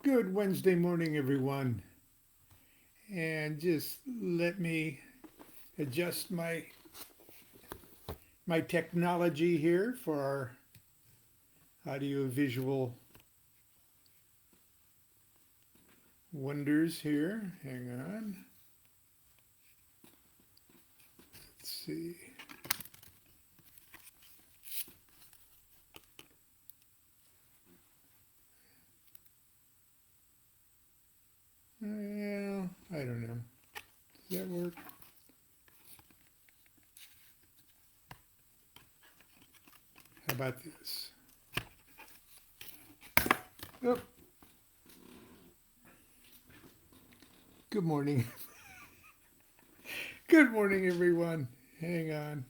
Good Wednesday morning, everyone. And just let me adjust my technology here for our audio-visual wonders here. Hang on. Let's see. Well, I don't know. Does that work? How about this? Oh, good morning. Good morning, everyone. Hang on.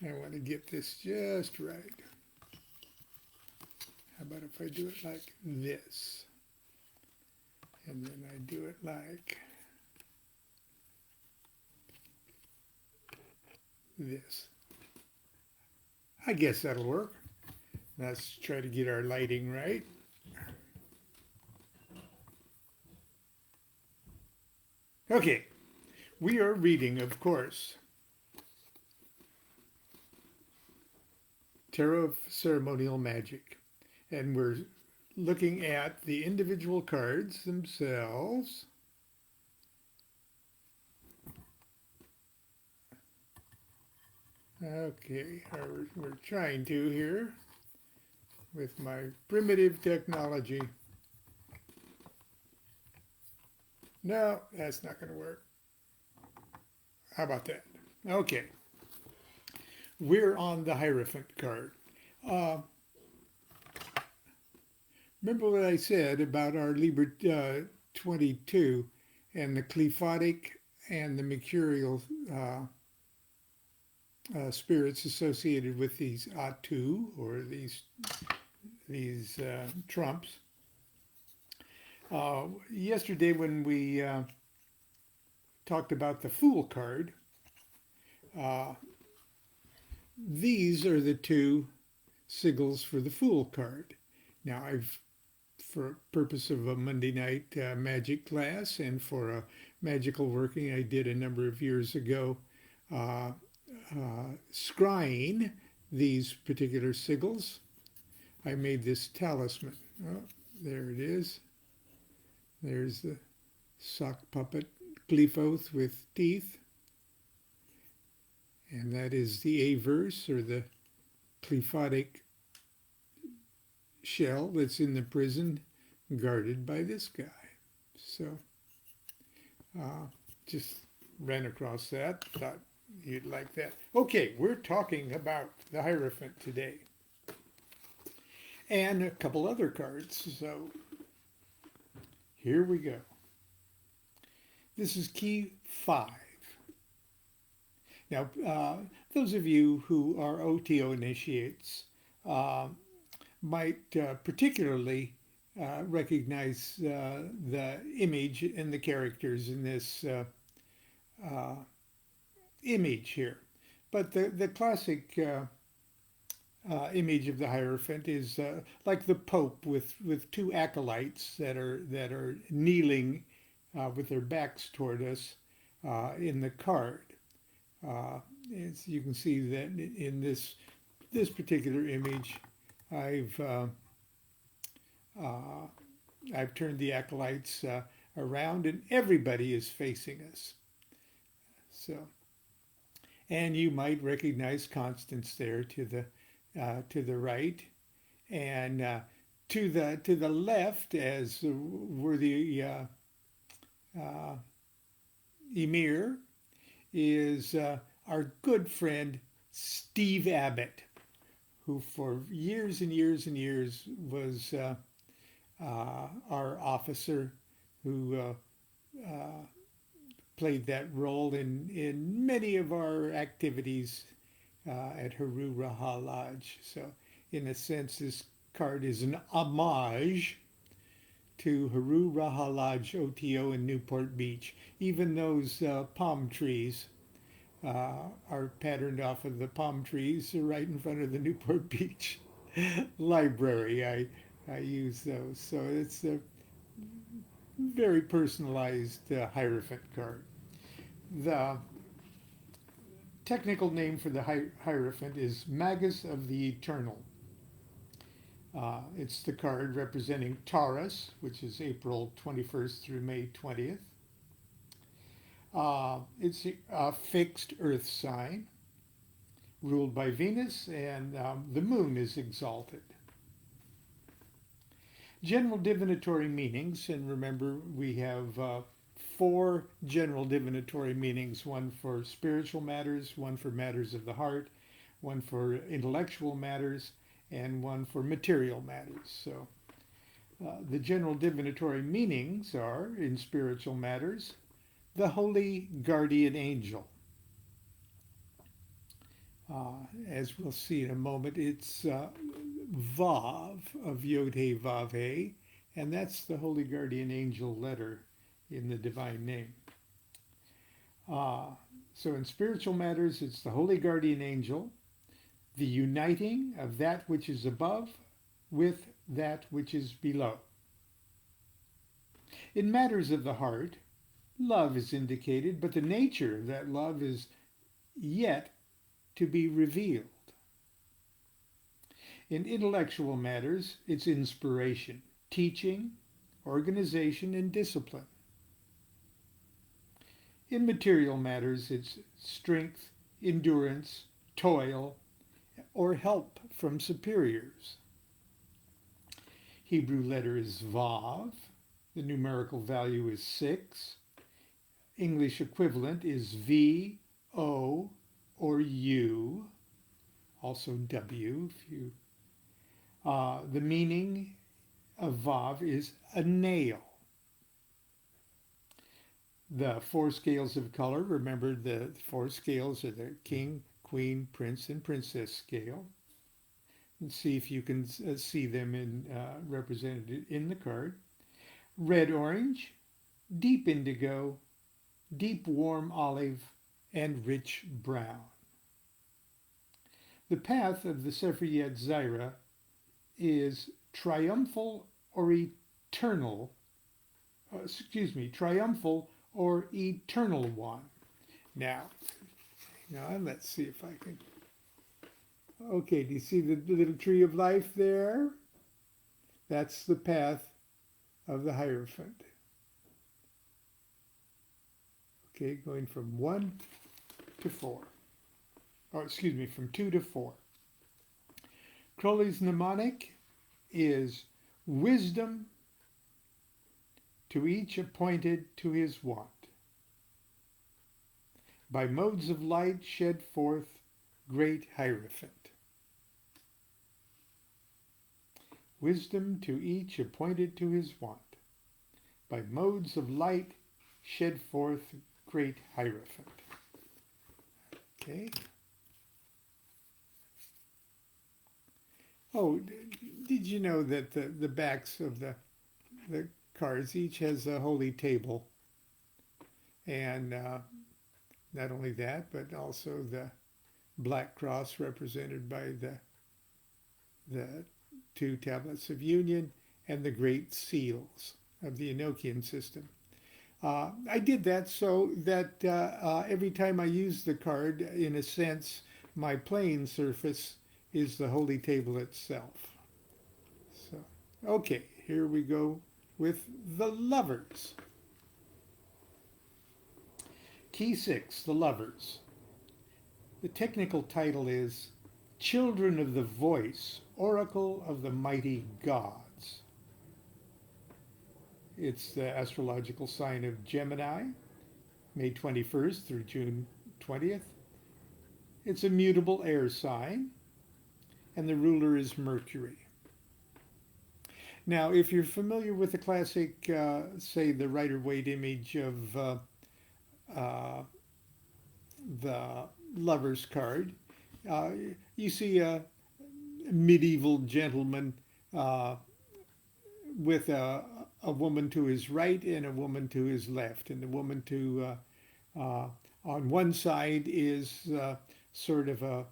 I want to get this just right. How about if I do it like this? And then I do it like this. I guess that'll work. Let's try to get our lighting right. Okay, we are reading, of course, Tarot of Ceremonial Magic. And we're looking at the individual cards themselves. Okay, we're trying to here with my primitive technology. No, that's not going to work. How about that? Okay. We're on the Hierophant card. Remember what I said about our Libra 22 and the Qliphothic and the Mercurial spirits associated with these Atu, or these trumps. Yesterday when we talked about the Fool card, these are the two sigils for the Fool card. Now for purpose of a Monday night magic class and for a magical working I did a number of years ago, scrying these particular sigils, I made this talisman. Oh, there it is. There's the sock puppet Qliphoth with teeth. And that is the Averse, or the Qliphothic shell that's in the prison guarded by this guy. So just ran across that, thought you'd like that. Okay, we're talking about the Hierophant today. And a couple other cards, so here we go. This is key 5. Now, those of you who are OTO initiates might particularly recognize the image and the characters in this image here. But the classic image of the Hierophant is like the Pope with two acolytes that are kneeling with their backs toward us in the card. As you can see that in this particular image, I've turned the acolytes around, and everybody is facing us. So, and you might recognize Constance there to the right, and to the left, as were the Emir, is our good friend Steve Abbott, who for years and years and years was our officer who played that role in many of our activities at Haru Raha Lodge. So in a sense, this card is an homage to Haru Raha Lodge OTO in Newport Beach. Even those palm trees are patterned off of the palm trees right in front of the Newport Beach library. I use those. So it's a very personalized Hierophant card. The technical name for the Hierophant is Magus of the Eternal. It's the card representing Taurus, which is April 21st through May 20th. It's a fixed earth sign ruled by Venus, and the moon is exalted. General divinatory meanings, and remember we have 4 general divinatory meanings, one for spiritual matters, one for matters of the heart, one for intellectual matters, and one for material matters. So the general divinatory meanings are, in spiritual matters, the holy guardian angel. As we'll see in a moment, it's Vav of Yod He Vav He, and that's the holy guardian angel letter in the divine name. So in spiritual matters, it's the holy guardian angel, the uniting of that which is above with that which is below. In matters of the heart, love is indicated, but the nature of that love is yet to be revealed. In intellectual matters, it's inspiration, teaching, organization, and discipline. In material matters, it's strength, endurance, toil, or help from superiors. Hebrew letter is Vav. The numerical value is 6. English equivalent is V, O, or U, also W. The meaning of Vav is a nail. The 4 scales of color, remember the 4 scales are the king, queen, prince, and princess scale. And see if you can see them represented in the card. Red orange, deep indigo, deep warm olive, and rich brown. The path of the Sefer Yetzirah is triumphal or eternal, triumphal or eternal one. Now, let's see if I can. Okay, do you see the little tree of life there? That's the path of the Hierophant. Okay, going from 1 to 4. From 2 to 4. Crowley's mnemonic is wisdom to each appointed to his want. By modes of light shed forth great Hierophant. Wisdom to each appointed to his want. By modes of light shed forth great Hierophant. Okay. Oh, did you know that the backs of the cards each has a holy table? And not only that, but also the black cross represented by the 2 tablets of union and the great seals of the Enochian system. I did that so that every time I use the card, in a sense, my playing surface is the holy table itself. So, okay, here we go with the Lovers. Key 6, the Lovers. The technical title is Children of the Voice, Oracle of the Mighty Gods. It's the astrological sign of Gemini, May 21st through June 20th. It's a mutable air sign, and the ruler is Mercury. Now, if you're familiar with the classic, say, the Rider-Waite image of the Lover's card, you see a medieval gentleman with a woman to his right and a woman to his left. And the woman on one side is sort of a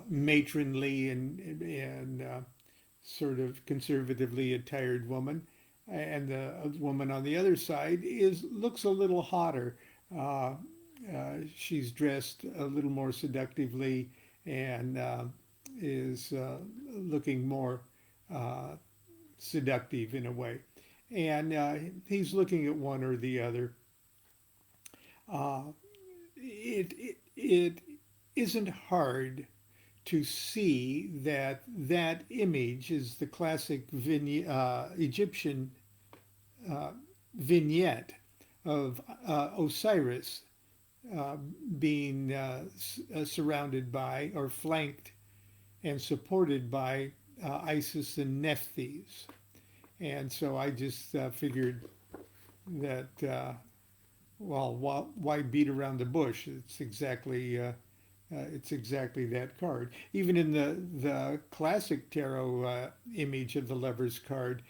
matronly and sort of conservatively attired woman, and the woman on the other side looks a little hotter. Uh, she's dressed a little more seductively and is looking more uh, seductive in a way. And he's looking at one or the other. Uh, it isn't hard to see that that image is the classic Egyptian uh, vignette of Osiris uh, being surrounded by or flanked and supported by Isis and Nephthys. And so I just figured that, well, why beat around the bush? It's exactly that card. Even in the classic tarot image of the Lover's card,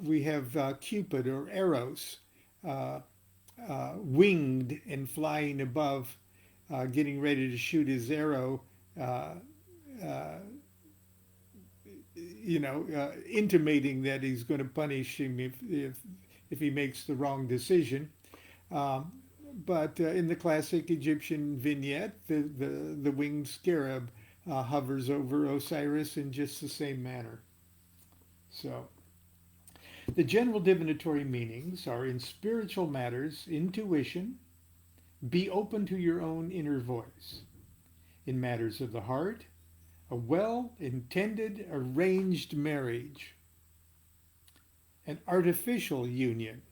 we have Cupid or Eros uh, winged and flying above, getting ready to shoot his arrow. Uh, uh, Intimating that he's going to punish him if he makes the wrong decision. Um, but in the classic Egyptian vignette, the winged scarab hovers over Osiris in just the same manner. So, the general divinatory meanings are in spiritual matters, intuition, be open to your own inner voice. In matters of the heart, a well-intended arranged marriage, an artificial union.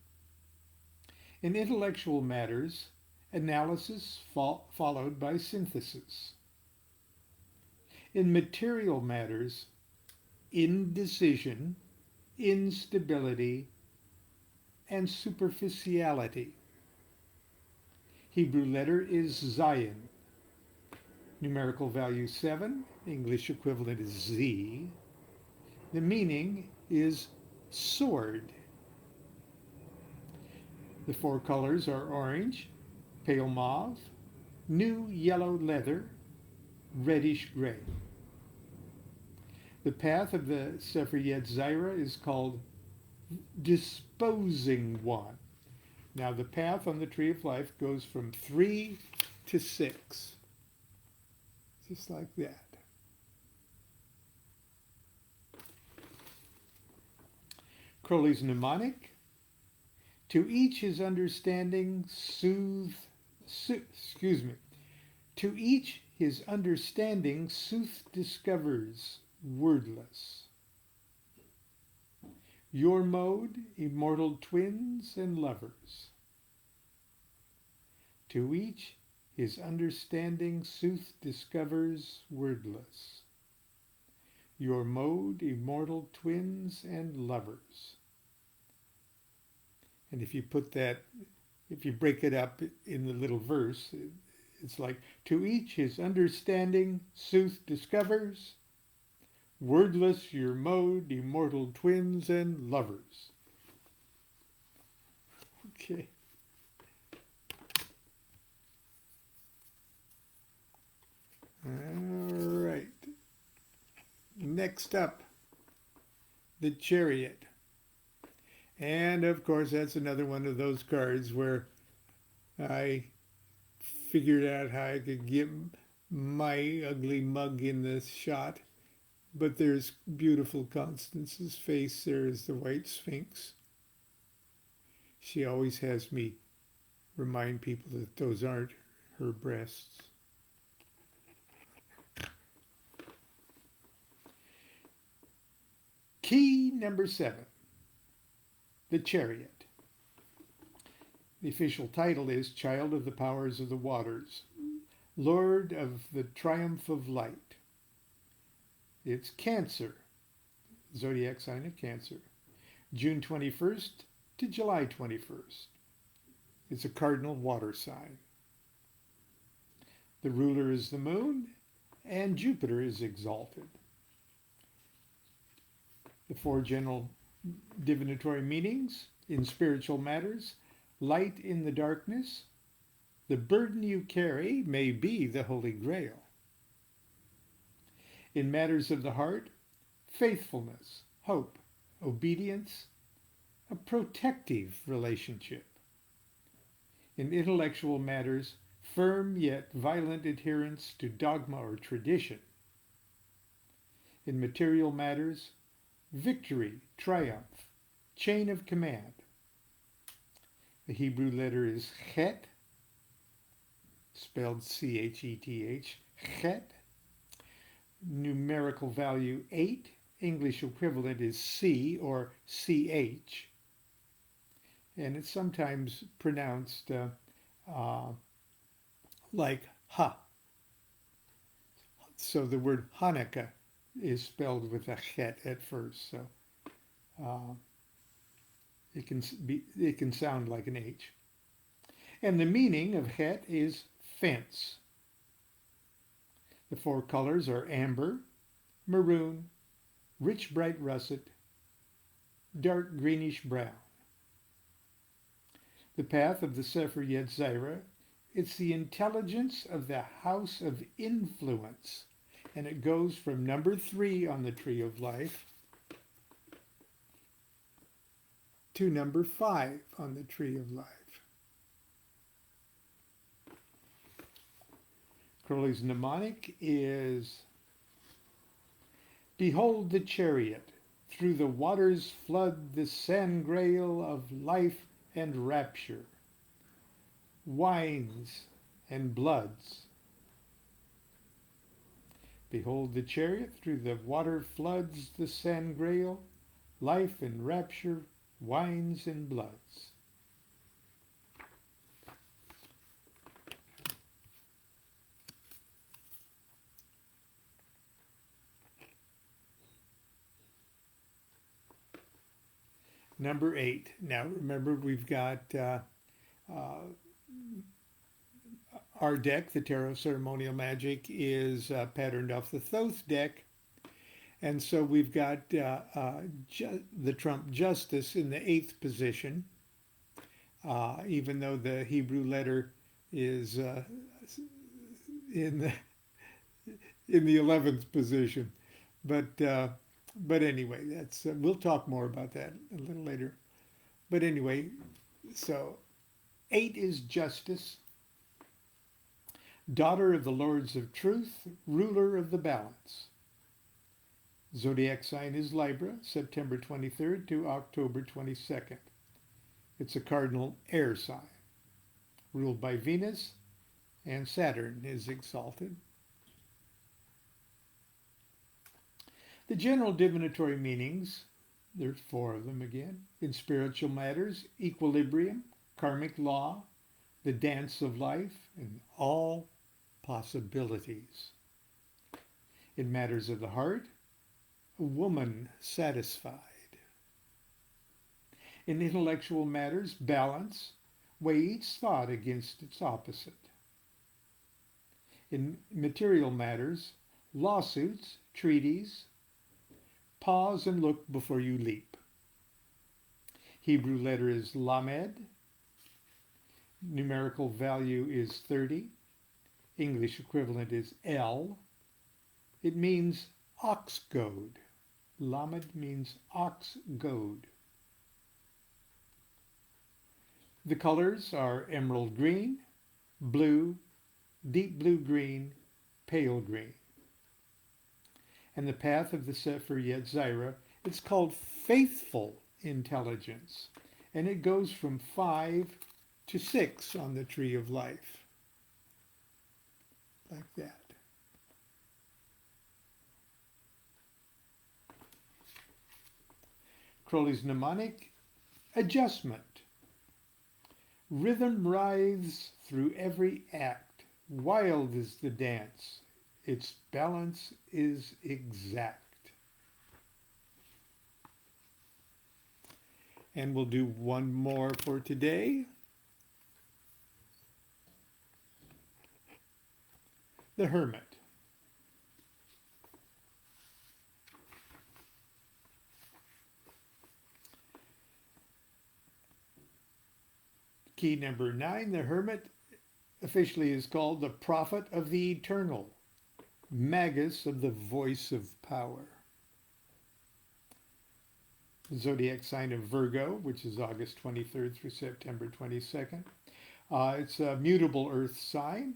In intellectual matters, analysis followed by synthesis. In material matters, indecision, instability, and superficiality. Hebrew letter is Zion. Numerical value 7, English equivalent is Z. The meaning is sword. The four colors are orange, pale mauve, new yellow leather, reddish gray. The path of the Sefer Yetzirah is called disposing one. Now the path on the Tree of Life goes from 3 to 6. Just like that. Crowley's mnemonic. To each his understanding To each his understanding sooth discovers, wordless. Your mode, immortal twins and lovers. To each his understanding sooth discovers, wordless. Your mode, immortal twins and lovers. And if you break it up in the little verse, it's like, to each his understanding sooth discovers, wordless your mode, immortal twins and lovers. Okay. All right. Next up, the Chariot. And of course, that's another one of those cards where I figured out how I could get my ugly mug in this shot. But there's beautiful Constance's face. There is the White Sphinx. She always has me remind people that those aren't her breasts. Key number 7, the Chariot. The official title is Child of the Powers of the Waters, Lord of the Triumph of Light. It's Cancer, zodiac sign of Cancer, June 21st to July 21st. It's a cardinal water sign. The ruler is the moon, and Jupiter is exalted. The four general divinatory meanings in spiritual matters: light in the darkness, the burden you carry may be the Holy Grail. In matters of the heart, faithfulness, hope, obedience, a protective relationship. In intellectual matters, firm yet violent adherence to dogma or tradition. In material matters, victory, triumph, chain of command. The Hebrew letter is chet, spelled C-H-E-T-H, chet. Numerical value 8. English equivalent is C or CH. And it's sometimes pronounced like ha. So the word Hanukkah is spelled with a chet at first. So it can sound like an H. And the meaning of het is fence. The four colors are amber, maroon, rich bright russet, dark greenish brown. The path of the Sefer Yetzirah, it's the intelligence of the house of influence. And it goes from number 3 on the tree of life to number 5 on the tree of life. Crowley's mnemonic is, behold the chariot, through the waters flood the sangrail of life and rapture, wines and bloods. Behold the chariot, through the water floods the sangrail, life and rapture, wines and bloods. Number 8. Now remember, we've got our deck, the Tarot Ceremonial Magick, is patterned off the Thoth deck. And so we've got the Trump Justice in the 8th position, even though the Hebrew letter is in the 11th position. But anyway, that's we'll talk more about that a little later. But anyway, so 8 is Justice, daughter of the Lords of Truth, ruler of the balance. Zodiac sign is Libra, September 23rd to October 22nd. It's a cardinal air sign, ruled by Venus, and Saturn is exalted. The general divinatory meanings, there's 4 of them again. In spiritual matters, equilibrium, karmic law, the dance of life, and all possibilities. In matters of the heart, a woman satisfied. In intellectual matters, balance, weigh each thought against its opposite. In material matters, lawsuits, treaties, pause and look before you leap. Hebrew letter is Lamed. Numerical value is 30. English equivalent is L. It means ox goad. Lamed means ox goad. The colors are emerald green, blue, deep blue green, pale green. And the path of the Sefer Yetzirah, it's called faithful intelligence. And it goes from 5 to 6 on the tree of life. Like that. Crowley's mnemonic, adjustment. Rhythm writhes through every act. Wild is the dance. Its balance is exact. And we'll do one more for today. The Hermit. Key number 9, the Hermit officially is called the Prophet of the Eternal, Magus of the Voice of Power. zodiac sign of Virgo, which is August 23rd through September 22nd. It's a mutable earth sign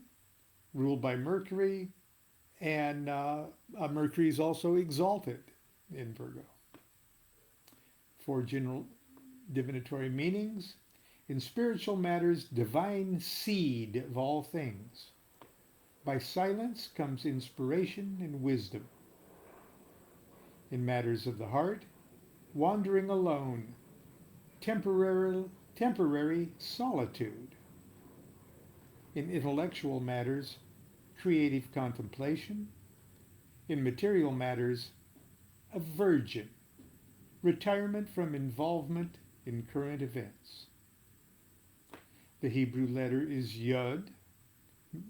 ruled by Mercury, and Mercury is also exalted in Virgo. For general divinatory meanings, in spiritual matters, divine seed of all things. By silence comes inspiration and wisdom. In matters of the heart, wandering alone, temporary solitude. In intellectual matters, creative contemplation. In material matters, a virgin, retirement from involvement in current events. The Hebrew letter is Yud,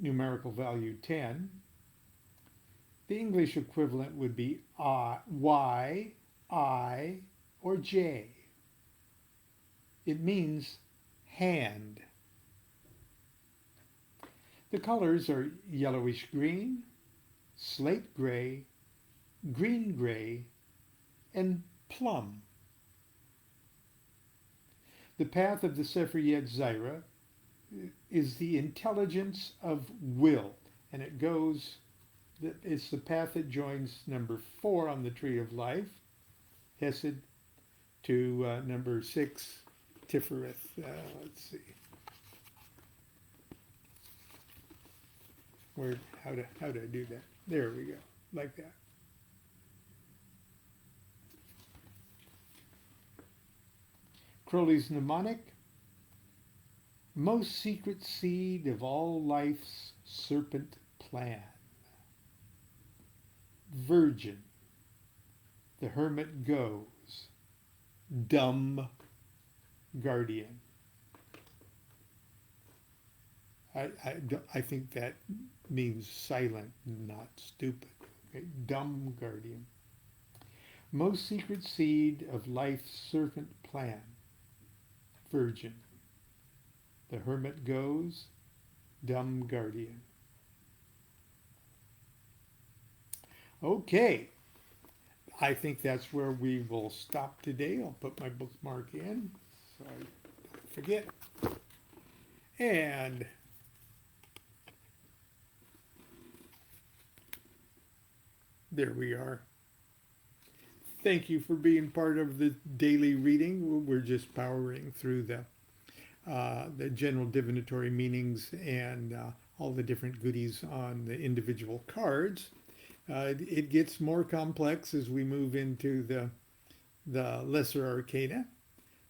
numerical value 10. The English equivalent would be Y, I, or J. It means hand. The colors are yellowish green, slate gray, green gray, and plum. The path of the Sefer Yetzirah is the intelligence of will, and it's the path that joins number 4 on the tree of life, Hesed, to number 6, Tifereth. Let's see. How do I do that? There we go, like that. Crowley's mnemonic: most secret seed of all life's serpent plan. Virgin, the hermit goes, dumb guardian. I think that means silent, not stupid. Okay? Dumb guardian. Most secret seed of life's serpent plan. Virgin. The hermit goes, dumb guardian. Okay. I think that's where we will stop today. I'll put my bookmark in so I don't forget. And there we are. Thank you for being part of the daily reading. We're just powering through the general divinatory meanings and all the different goodies on the individual cards. It gets more complex as we move into the lesser arcana.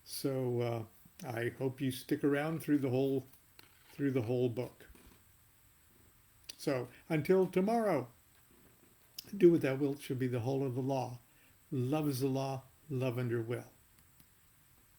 So I hope you stick around through the whole book. So until tomorrow. Do what thou wilt shall be the whole of the law. Love is the law, love under will.